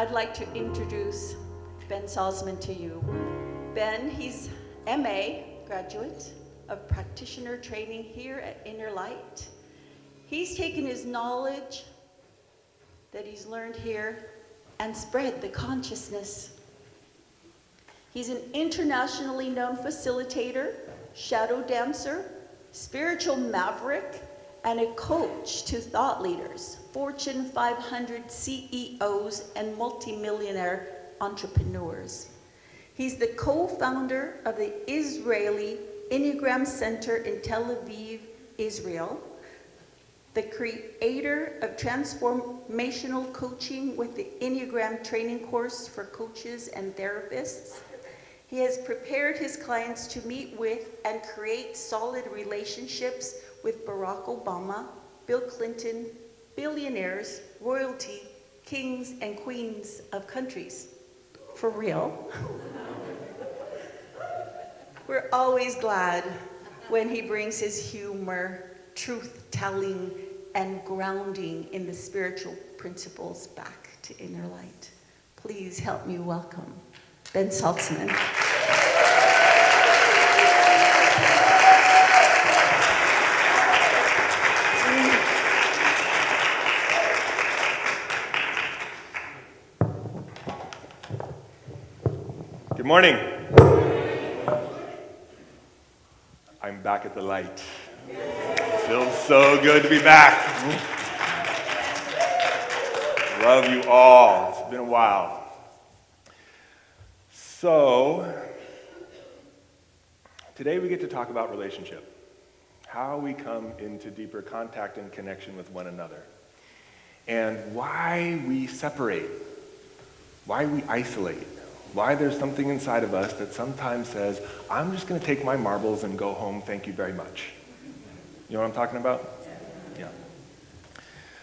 I'd like to introduce Ben Saltzman to you. Ben, he's MA graduate of practitioner training here at Inner Light. He's taken his knowledge that he's learned here and spread the consciousness. He's an internationally known facilitator, shadow dancer, spiritual maverick, and a coach to thought leaders, Fortune 500 CEOs, and multimillionaire entrepreneurs. He's the co-founder of the Israeli Enneagram Center in Tel Aviv, Israel, the creator of transformational coaching with the Enneagram training course for coaches and therapists. He has prepared his clients to meet with and create solid relationships with Barack Obama, Bill Clinton, billionaires, royalty, kings and queens of countries. For real. We're always glad when he brings his humor, truth-telling, and grounding in the spiritual principles back to Inner Light. Please help me welcome Ben Saltzman. Good morning. I'm back at the light. Feels so good to be back. Love you all. It's been a while. So, today we get to talk about relationship. How we come into deeper contact and connection with one another. And why we separate. Why we isolate. Why there's something inside of us that sometimes says, I'm just going to take my marbles and go home, thank you very much. You know what I'm talking about? Yeah.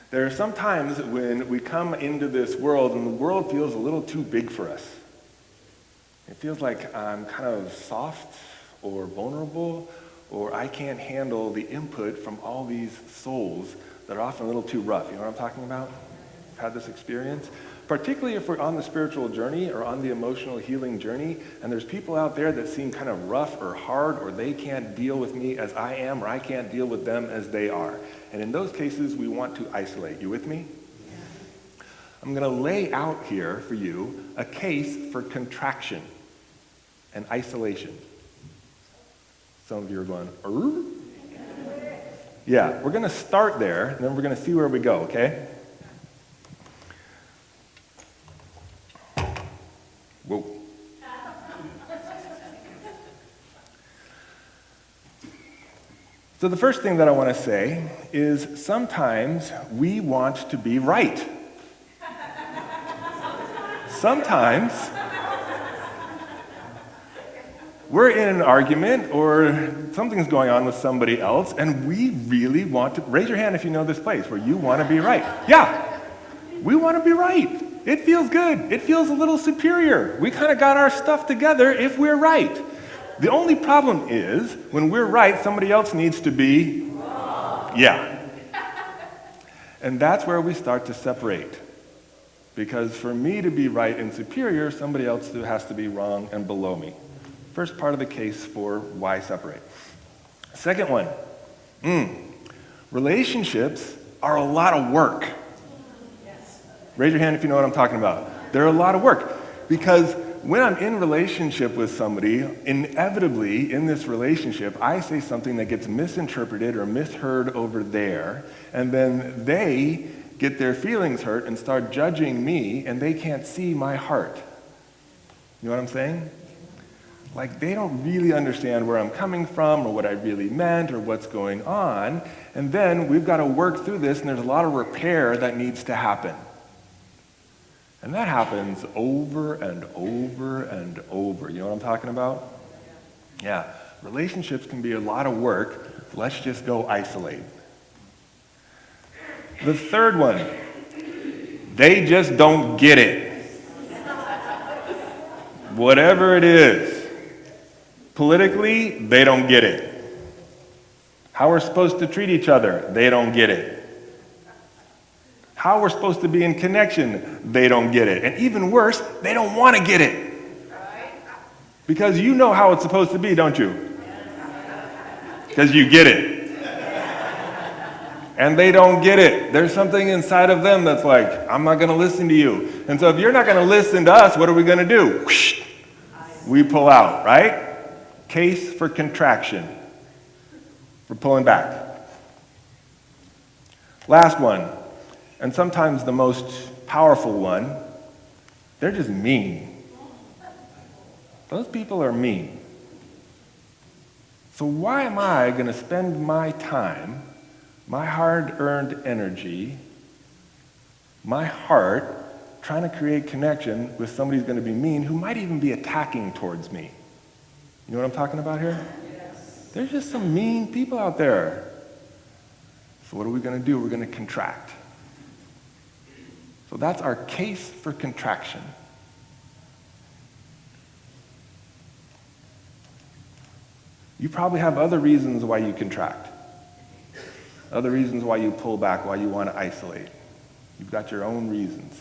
There are some times when we come into this world and the world feels a little too big for us. It feels like I'm kind of soft or vulnerable, or I can't handle the input from all these souls that are often a little too rough. You know what I'm talking about? I've had this experience. Particularly if we're on the spiritual journey or on the emotional healing journey, and there's people out there that seem kind of rough or hard, or they can't deal with me as I am, or I can't deal with them as they are. And in those cases, we want to isolate. You with me? Yeah. I'm going to lay out here for you a case for contraction and isolation. Some of you are going, Yeah, we're going to start there, and then we're going to see where we go, okay? Whoa. So the first thing that I want to say is sometimes we want to be right. Sometimes we're in an argument or something's going on with somebody else and we really want to, raise your hand if you know this place where you want to be right. Yeah, we want to be right. It feels good. It feels a little superior. We kind of got our stuff together if we're right. The only problem is, when we're right, somebody else needs to be wrong. Yeah. And that's where we start to separate. Because for me to be right and superior, somebody else has to be wrong and below me. First part of the case for why separate. Second one, relationships are a lot of work. Raise your hand if you know what I'm talking about. They're a lot of work because when I'm in relationship with somebody, inevitably in this relationship, I say something that gets misinterpreted or misheard over there, and then they get their feelings hurt and start judging me, and they can't see my heart. You know what I'm saying? Like they don't really understand where I'm coming from or what I really meant or what's going on, and then we've got to work through this, and there's a lot of repair that needs to happen. And that happens over and over and over. You know what I'm talking about? Yeah. Relationships can be a lot of work. Let's just go isolate. The third one, they just don't get it. Whatever it is. Politically, they don't get it. How we're supposed to treat each other, they don't get it. How we're supposed to be in connection, they don't get it. And even worse, they don't want to get it. Because you know how it's supposed to be, don't you? Because you get it. And they don't get it. There's something inside of them that's like, I'm not going to listen to you. And so if you're not going to listen to us, what are we going to do? Whoosh, we pull out, right? Case for contraction. We're pulling back. Last one, and sometimes the most powerful one, they're just mean. Those people are mean. So why am I going to spend my time, my hard-earned energy, my heart, trying to create connection with somebody who's going to be mean, who might even be attacking towards me? You know what I'm talking about here? Yes. There's just some mean people out there. So what are we going to do? We're going to contract. So that's our case for contraction. You probably have other reasons why you contract. Other reasons why you pull back, why you want to isolate. You've got your own reasons.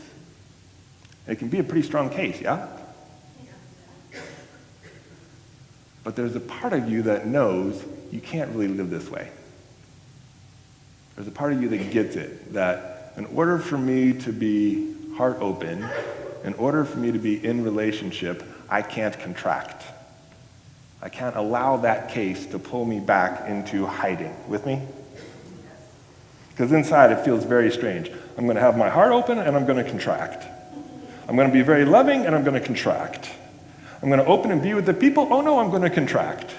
It can be a pretty strong case, yeah? But there's a part of you that knows you can't really live this way. There's a part of you that gets it, that in order for me to be heart open, in order for me to be in relationship, I can't contract. I can't allow that case to pull me back into hiding. With me? Because inside it feels very strange. I'm going to have my heart open and I'm going to contract. I'm going to be very loving and I'm going to contract. I'm going to open and be with the people. Oh no, I'm going to contract.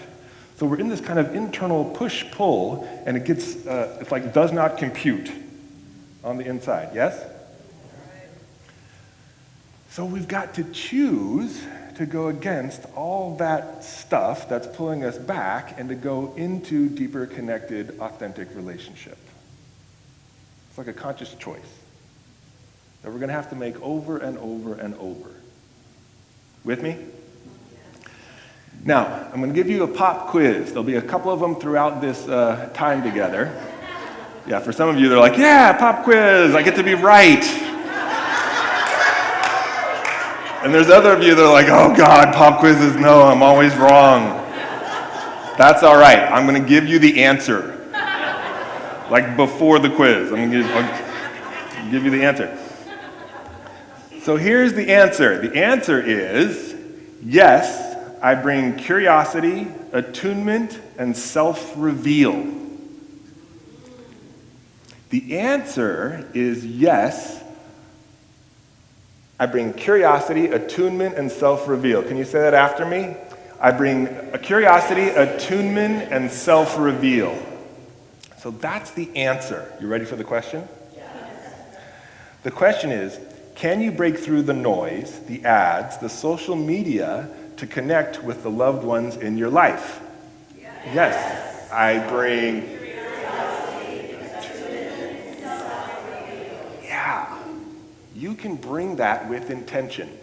So we're in this kind of internal push-pull, and it gets, it's like does not compute on the inside, yes? So we've got to choose to go against all that stuff that's pulling us back and to go into deeper connected, authentic relationship. It's like a conscious choice that we're going to have to make over and over and over. With me? Now, I'm going to give you a pop quiz. There'll be a couple of them throughout this time together. Yeah, for some of you, they're like, yeah, pop quiz, I get to be right. And there's other of you that are like, oh God, pop quizzes, no, I'm always wrong. That's all right. I'm going to give you the answer. Like before the quiz. I'm going to give you the answer. So here's the answer. The answer is, yes, I bring curiosity, attunement, and self-reveal. The answer is yes, I bring curiosity, attunement, and self-reveal. Can you say that after me? I bring a curiosity, attunement, and self-reveal. So that's the answer. You ready for the question? Yes. The question is, can you break through the noise, the ads, the social media to connect with the loved ones in your life? Yes. I bring curiosity, attunement, self-reveal. Yeah. You can bring that with intention.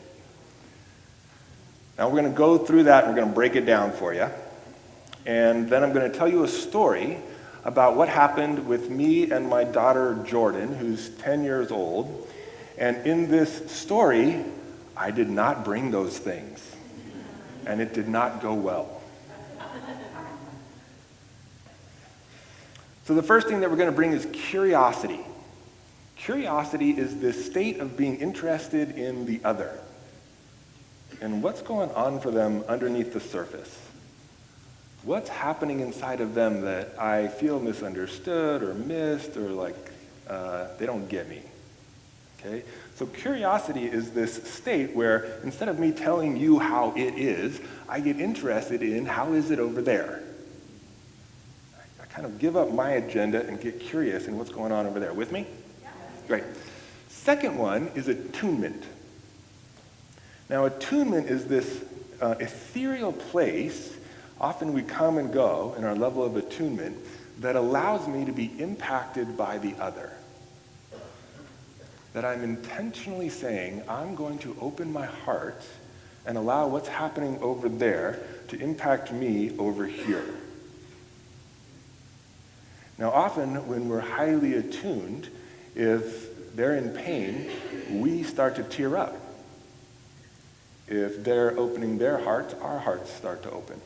Now we're going to go through that and we're going to break it down for you. And then I'm going to tell you a story about what happened with me and my daughter Jordan, who's 10 years old. And in this story, I did not bring those things. And it did not go well. So the first thing that we're going to bring is curiosity. Curiosity is this state of being interested in the other and what's going on for them underneath the surface. What's happening inside of them that I feel misunderstood or missed or like they don't get me. Okay? So curiosity is this state where instead of me telling you how it is, I get interested in how is it over there. I kind of give up my agenda and get curious in what's going on over there. With me? Yeah. Great. Second one is attunement. Now attunement is this ethereal place, often we come and go in our level of attunement, that allows me to be impacted by the other. That I'm intentionally saying, I'm going to open my heart and allow what's happening over there to impact me over here. Now often when we're highly attuned, if they're in pain, we start to tear up. If they're opening their hearts, our hearts start to open.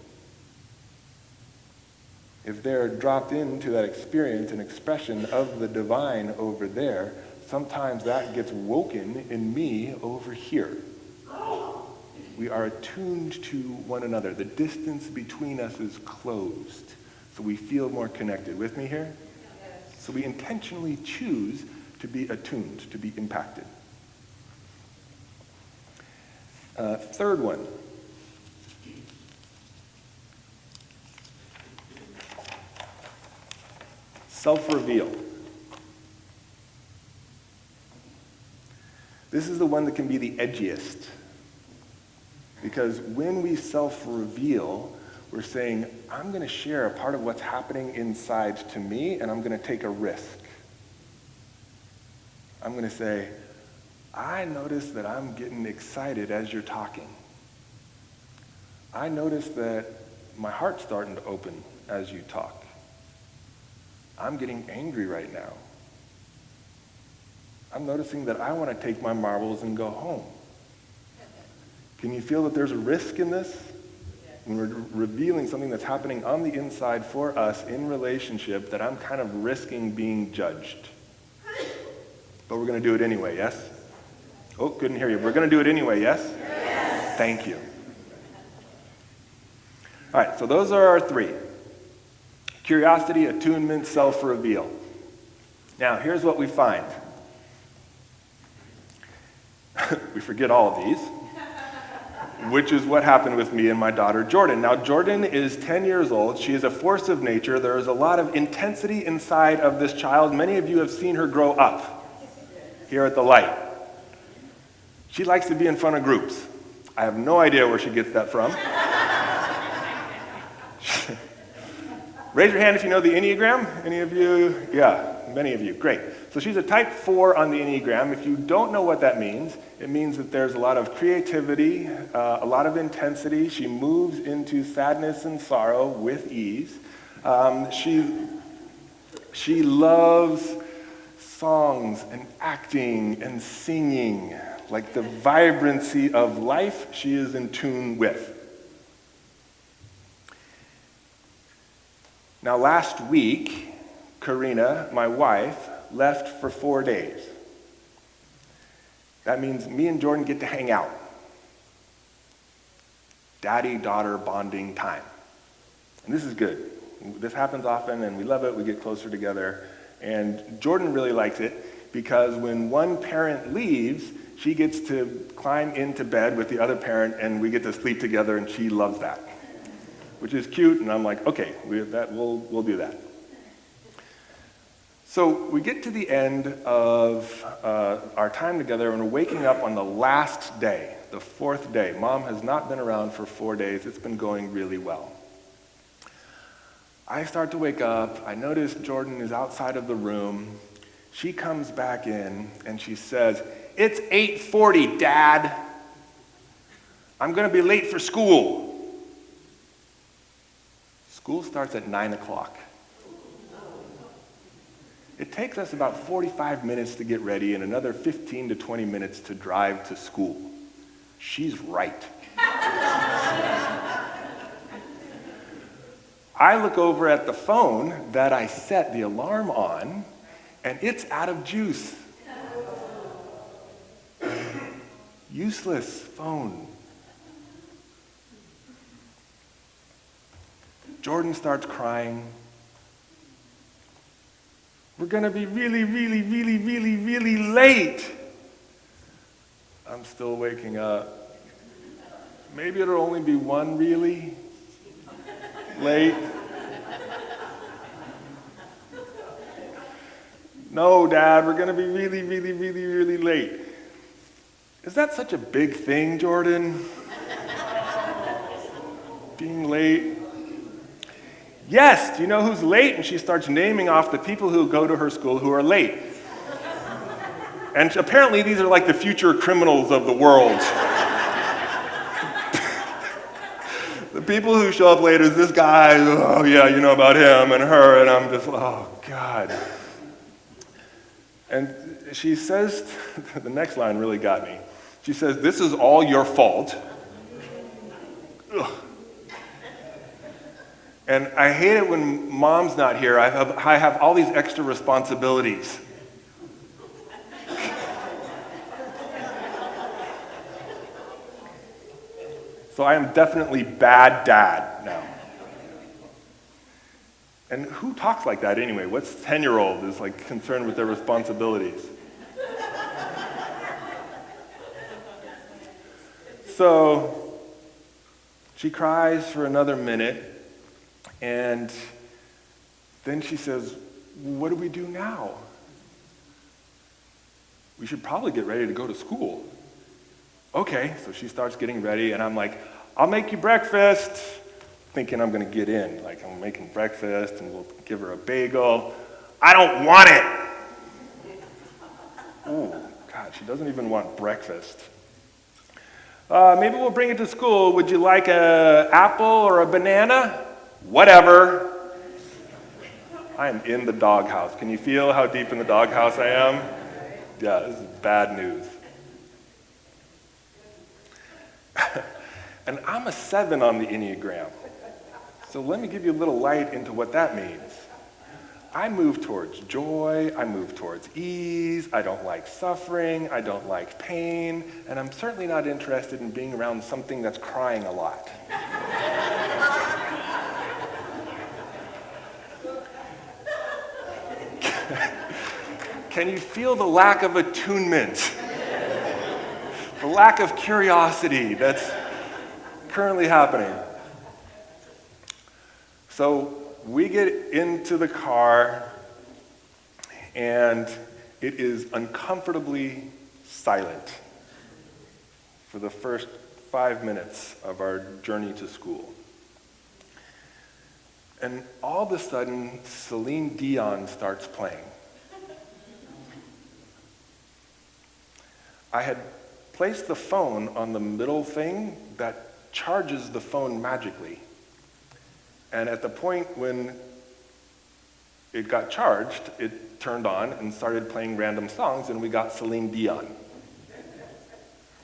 If they're dropped into that experience and expression of the divine over there, sometimes that gets woken in me over here. We are attuned to one another. The distance between us is closed, so we feel more connected. With me here? Yes. So we intentionally choose to be attuned, to be impacted. Third one. Self-reveal. This is the one that can be the edgiest. Because when we self-reveal, we're saying, I'm going to share a part of what's happening inside to me, and I'm going to take a risk. I'm going to say, I notice that I'm getting excited as you're talking. I notice that my heart's starting to open as you talk. I'm getting angry right now. I'm noticing that I want to take my marbles and go home. Can you feel that there's a risk in this? When we're revealing something that's happening on the inside for us in relationship, that I'm kind of risking being judged. But we're going to do it anyway, yes? Oh, couldn't hear you. We're going to do it anyway, yes? Yes. Thank you. All right, so those are our three. Curiosity, attunement, self-reveal. Now, here's what we find. We forget all of these, which is what happened with me and my daughter, Jordan. Now, Jordan is 10 years old. She is a force of nature. There is a lot of intensity inside of this child. Many of you have seen her grow up here at the light. She likes to be in front of groups. I have no idea where she gets that from. Raise your hand if you know the Enneagram. Any of you? Yeah, many of you. Great. So she's a type 4 on the Enneagram. If you don't know what that means, it means that there's a lot of creativity, a lot of intensity. She moves into sadness and sorrow with ease. She loves songs and acting and singing. Like the vibrancy of life, she is in tune with. Now, last week, Karina, my wife, left for 4 days. That means me and Jordan get to hang out. Daddy-daughter bonding time. And this is good. This happens often, and we love it. We get closer together. And Jordan really likes it because when one parent leaves, she gets to climb into bed with the other parent, and we get to sleep together, and she loves that, which is cute. And I'm like, okay, we'll do that. So we get to the end of our time together, and we're waking up on the last day, the 4th day. Mom has not been around for 4 days. It's been going really well. I start to wake up. I notice Jordan is outside of the room. She comes back in, and she says, "It's 8:40, Dad. I'm going to be late for school." School starts at 9 o'clock. It takes us about 45 minutes to get ready and another 15 to 20 minutes to drive to school. She's right. I look over at the phone that I set the alarm on, and it's out of juice. Useless phone. Jordan starts crying. We're going to be really, really, really, really, really late. I'm still waking up. Maybe it'll only be one really late. No, Dad, we're going to be really, really, really, really late. Is that such a big thing, Jordan? Being late? Yes, do you know who's late? And she starts naming off the people who go to her school who are late. And apparently these are like the future criminals of the world. The people who show up late is this guy, oh yeah, you know about him and her, and I'm just, oh God. And she says, the next line really got me. She says, "This is all your fault." Ugh. And I hate it when mom's not here. I have all these extra responsibilities. So I am definitely bad dad now. And who talks like that anyway? What's 10-year-old is like concerned with their responsibilities? So she cries for another minute, and then she says, "What do we do now? We should probably get ready to go to school." Okay, so she starts getting ready, and I'm like, "I'll make you breakfast," thinking I'm gonna get in. Like, I'm making breakfast, and we'll give her a bagel. I don't want it! Oh, God, she doesn't even want breakfast. Maybe we'll bring it to school. Would you like an apple or a banana? Whatever. I am in the doghouse. Can you feel how deep in the doghouse I am? Yeah, this is bad news. And I'm a 7 on the Enneagram. So let me give you a little light into what that means. I move towards joy, I move towards ease, I don't like suffering, I don't like pain, and I'm certainly not interested in being around something that's crying a lot. Can you feel the lack of attunement? The lack of curiosity that's currently happening. So we get into the car, and it is uncomfortably silent for the first 5 minutes of our journey to school. And all of a sudden, Celine Dion starts playing. I had placed the phone on the middle thing that charges the phone magically. And at the point when it got charged, it turned on and started playing random songs, and we got Celine Dion.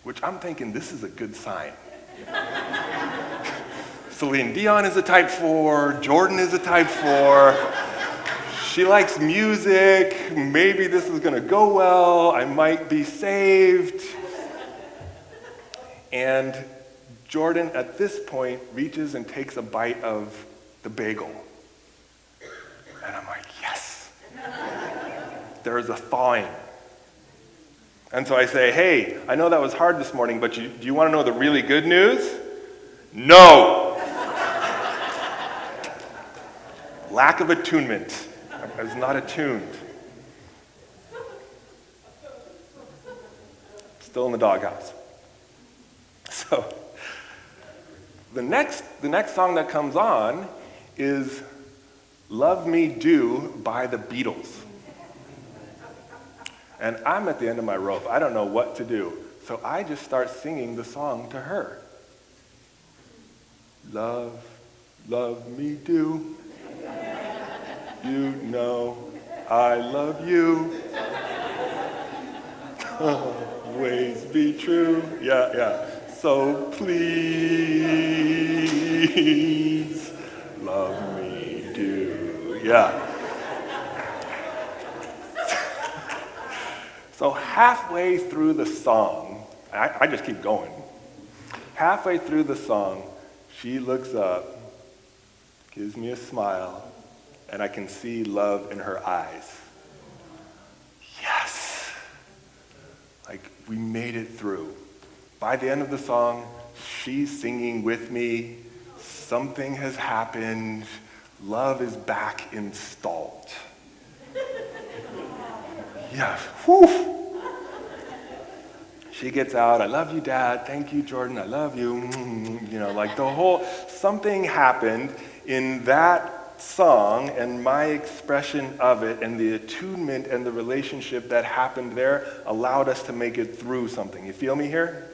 Which I'm thinking, this is a good sign. Celine Dion is a type 4, Jordan is a type 4. She likes music, maybe this is gonna go well, I might be saved. And Jordan, at this point, reaches and takes a bite of the bagel. And I'm like, yes, there is a thawing. And so I say, "Hey, I know that was hard this morning, but do you want to know the really good news?" No! Lack of attunement. I was not attuned. Still in the doghouse. So, the next song that comes on is "Love Me Do" by the Beatles. And I'm at the end of my rope. I don't know what to do. So I just start singing the song to her. Love me do. You know I love you. Always be true. Yeah. So please, love me do. Yeah. So halfway through the song, I just keep going. Halfway through the song, she looks up, gives me a smile, and I can see love in her eyes. Yes! Like, we made it through. By the end of the song, she's singing with me. Something has happened. Love is back installed. Yeah, whew. She gets out, "I love you, Dad. Thank you, Jordan. I love you." You know, like the whole, something happened in that song and my expression of it and the attunement and the relationship that happened there allowed us to make it through something. You feel me here?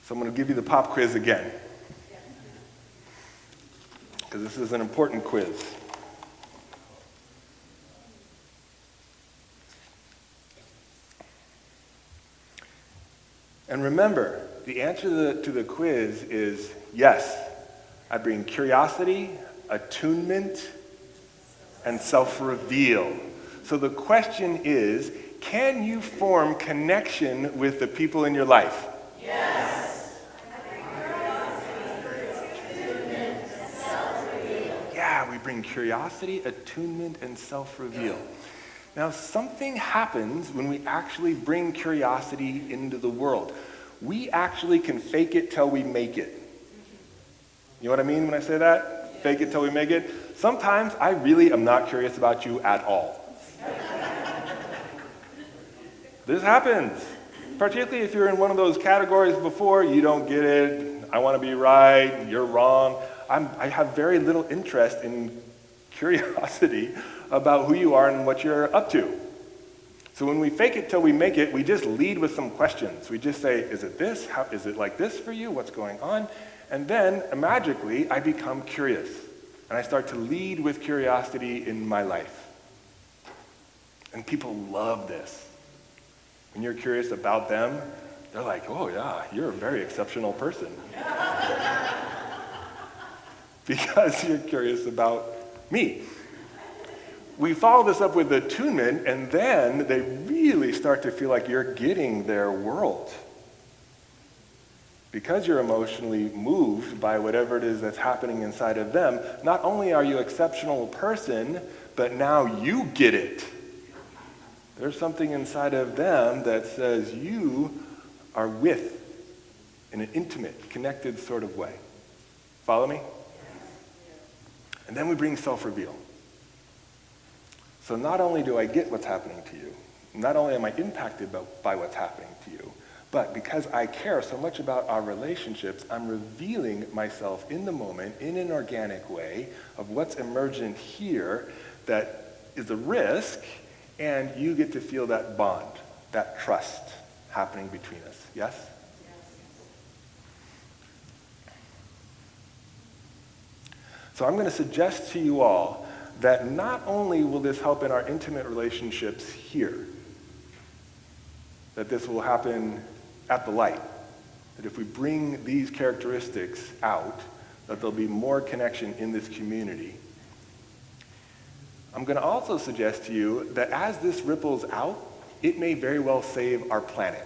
So I'm going to give you the pop quiz again, because this is an important quiz. And remember, the answer to the quiz is yes. I bring curiosity, attunement, and self-reveal. So the question is, can you form connection with the people in your life? Yes. Yeah, we bring curiosity, attunement, and self-reveal. Now, something happens when we actually bring curiosity into the world. We actually can fake it till we make it. You know what I mean when I say that? Fake it till we make it. Sometimes I really am not curious about you at all. This happens. Particularly if you're in one of those categories before, you don't get it, I want to be right, you're wrong. I have very little interest in curiosity about who you are and what you're up to. So when we fake it till we make it, we just lead with some questions. We just say, is it this? How, is it like this for you? What's going on? And then, magically, I become curious. And I start to lead with curiosity in my life. And people love this. When you're curious about them, they're like, oh yeah, you're a very exceptional person. Because you're curious about me. We follow this up with attunement, and then they really start to feel like you're getting their world. Because you're emotionally moved by whatever it is that's happening inside of them, not only are you an exceptional person, but now you get it. There's something inside of them that says you are with in an intimate, connected sort of way. Follow me? And then we bring self-reveal. So not only do I get what's happening to you, not only am I impacted by what's happening to you, but because I care so much about our relationships, I'm revealing myself in the moment in an organic way of what's emergent here that is a risk, and you get to feel that bond, that trust happening between us. Yes? So I'm going to suggest to you all that not only will this help in our intimate relationships here, that this will happen at the light, that if we bring these characteristics out, that there'll be more connection in this community. I'm going to also suggest to you that as this ripples out, it may very well save our planet.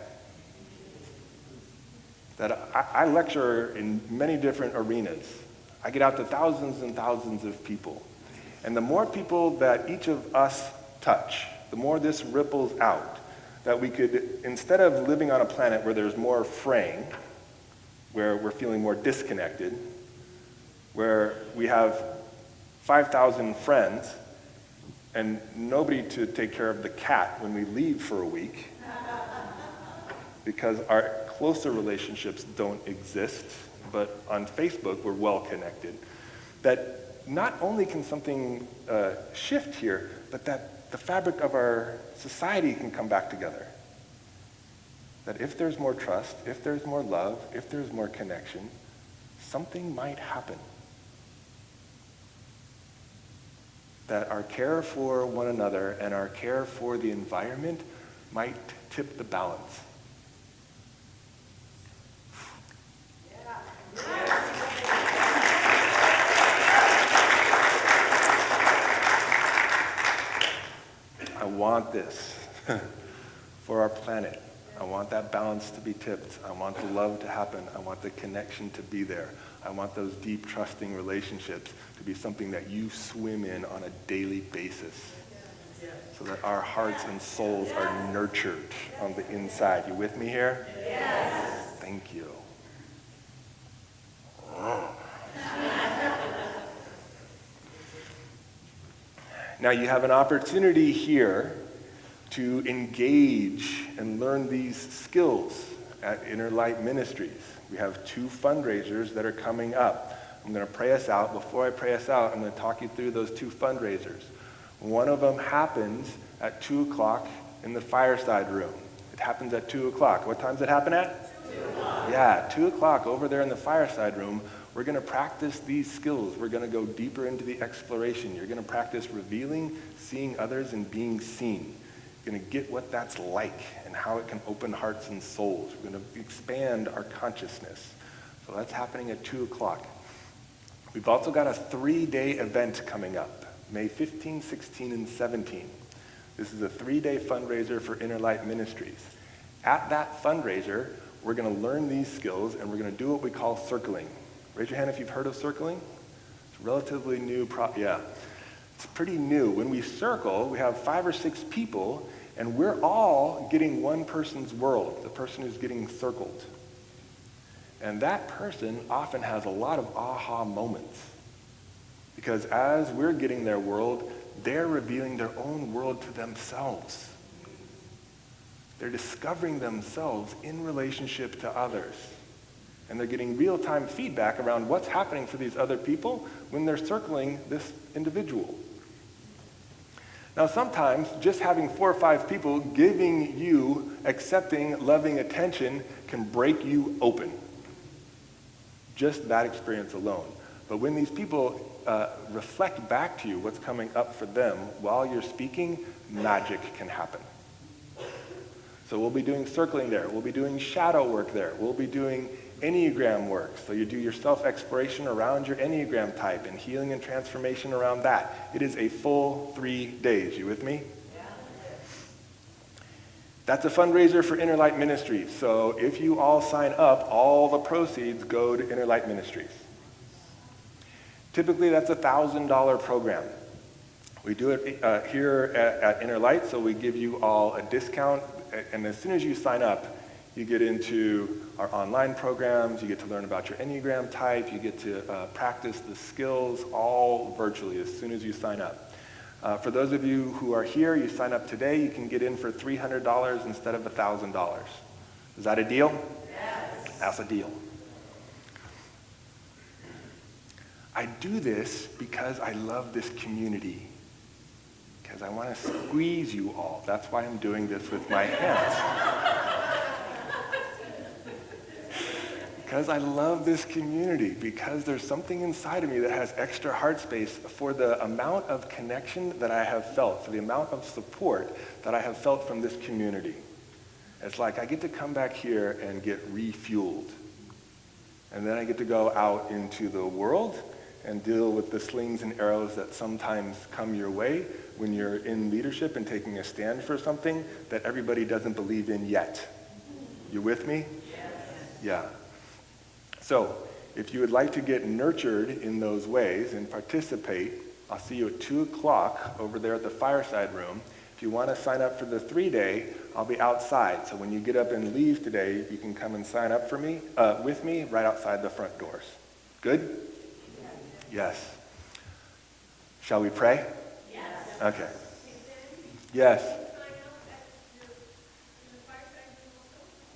That I lecture in many different arenas. I get out to thousands and thousands of people. And the more people that each of us touch, the more this ripples out, that we could, instead of living on a planet where there's more fraying, where we're feeling more disconnected, where we have 5,000 friends and nobody to take care of the cat when we leave for a week, because our closer relationships don't exist, but on Facebook we're well connected, that not only can something shift here, but that the fabric of our society can come back together. That if there's more trust, if there's more love, if there's more connection, something might happen. That our care for one another and our care for the environment might tip the balance. I want this for our planet. I want that balance to be tipped. I want the love to happen. I want the connection to be there. I want those deep, trusting relationships to be something that you swim in on a daily basis, so that our hearts and souls are nurtured on the inside. You with me here? Yes. Thank you. Now you have an opportunity here to engage and learn these skills at Inner Light Ministries. We have 2 fundraisers that are coming up. I'm going to pray us out. Before I pray us out, I'm going to talk you through those 2 fundraisers. One of them happens at 2 o'clock in the fireside room. It happens at 2 o'clock. What time does it happen at? 2 o'clock. Yeah, 2 o'clock over there in the fireside room. We're going to practice these skills. We're going to go deeper into the exploration. You're going to practice revealing, seeing others, and being seen. We're going to get what that's like and how it can open hearts and souls. We're going to expand our consciousness. So that's happening at 2 o'clock. We've also got a 3-day event coming up, May 15, 16, and 17. This is a 3-day fundraiser for Inner Light Ministries. At that fundraiser, we're going to learn these skills, and we're going to do what we call circling. Raise your hand if you've heard of circling. It's relatively new. It's pretty new. When we circle, we have 5 or 6 people, and we're all getting one person's world, the person who's getting circled. And that person often has a lot of aha moments. Because as we're getting their world, they're revealing their own world to themselves. They're discovering themselves in relationship to others. And they're getting real-time feedback around what's happening for these other people when they're circling this individual. Now, sometimes just having 4 or 5 people giving you accepting, loving attention can break you open. Just that experience alone. But when these people reflect back to you what's coming up for them while you're speaking, magic can happen. So we'll be doing circling there. We'll be doing shadow work there. We'll be doing Enneagram work. So you do your self-exploration around your Enneagram type and healing and transformation around that. It is a full 3 days. You with me? Yeah. That's a fundraiser for Inner Light Ministries. So if you all sign up, all the proceeds go to Inner Light Ministries. Typically, that's a $1,000 program. We do it here at Inner Light, so we give you all a discount. And as soon as you sign up, you get into our online programs, you get to learn about your Enneagram type, you get to practice the skills all virtually as soon as you sign up. For those of you who are here, you sign up today, you can get in for $300 instead of $1,000. Is that a deal? Yes. That's a deal. I do this because I love this community. Because I want to squeeze you all. That's why I'm doing this with my hands. Because I love this community. Because there's something inside of me that has extra heart space for the amount of connection that I have felt, for the amount of support that I have felt from this community. It's like I get to come back here and get refueled. And then I get to go out into the world and deal with the slings and arrows that sometimes come your way when you're in leadership and taking a stand for something that everybody doesn't believe in yet. You with me? Yes. Yeah. So, if you would like to get nurtured in those ways and participate, I'll see you at 2 o'clock over there at the fireside room. If you want to sign up for the 3-day, I'll be outside. So when you get up and leave today, you can come and sign up for me, with me right outside the front doors. Good? Yes. Shall we pray? Yes. Okay. Yes.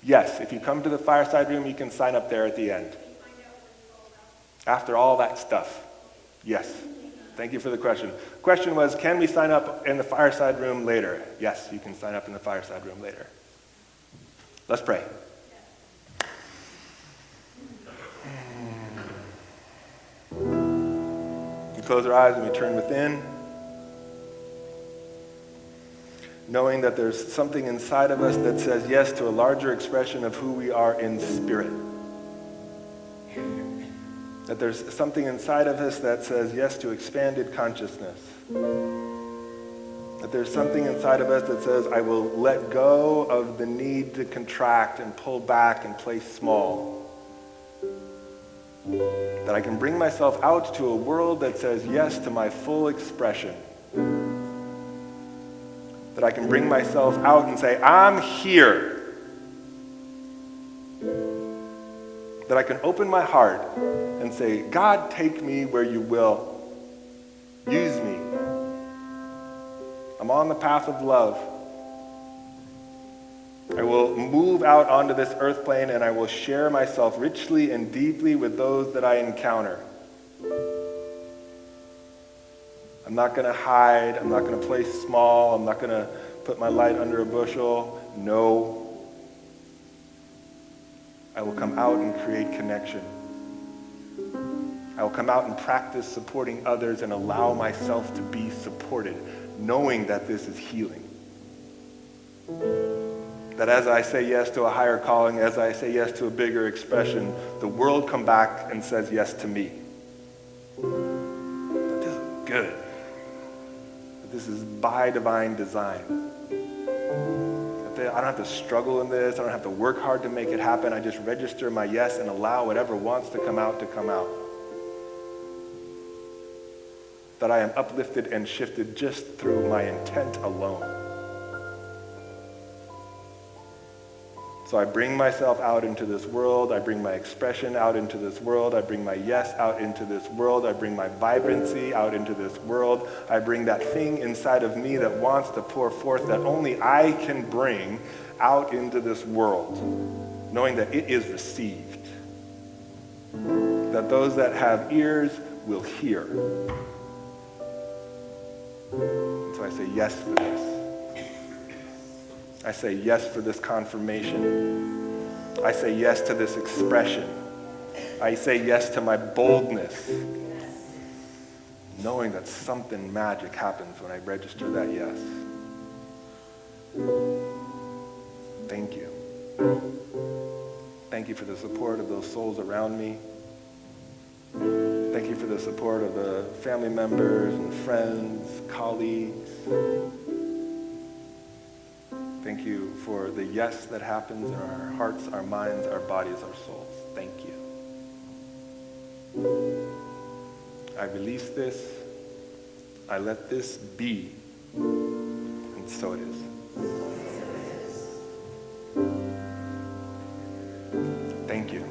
Yes, if you come to the fireside room, you can sign up there at the end. After all that stuff. Yes. Thank you for the question. Question was, can we sign up in the fireside room later? Yes, you can sign up in the fireside room later. Let's pray. We close our eyes and we turn within, knowing that there's something inside of us that says yes to a larger expression of who we are in spirit. That there's something inside of us that says yes to expanded consciousness. That there's something inside of us that says, I will let go of the need to contract and pull back and play small. That I can bring myself out to a world that says yes to my full expression. That I can bring myself out and say, I'm here. That I can open my heart and say, God, take me where you will. Use me. I'm on the path of love. I will move out onto this earth plane and I will share myself richly and deeply with those that I encounter. I'm not going to hide. I'm not going to play small. I'm not going to put my light under a bushel. No. I will come out and create connection. I will come out and practice supporting others and allow myself to be supported, knowing that this is healing. That as I say yes to a higher calling, as I say yes to a bigger expression, the world come back and says yes to me. That this is good. That this is by divine design. That I don't have to struggle in this. I don't have to work hard to make it happen. I just register my yes and allow whatever wants to come out to come out. That I am uplifted and shifted just through my intent alone. So I bring myself out into this world. I bring my expression out into this world. I bring my yes out into this world. I bring my vibrancy out into this world. I bring that thing inside of me that wants to pour forth that only I can bring out into this world, knowing that it is received. That those that have ears will hear. So I say yes for this. I say yes for this confirmation. I say yes to this expression. I say yes to my boldness. Knowing that something magic happens when I register that yes. Thank you. Thank you for the support of those souls around me. Thank you for the support of the family members and friends, colleagues. Thank you for the yes that happens in our hearts, our minds, our bodies, our souls. Thank you. I release this. I let this be. And so it is. Thank you.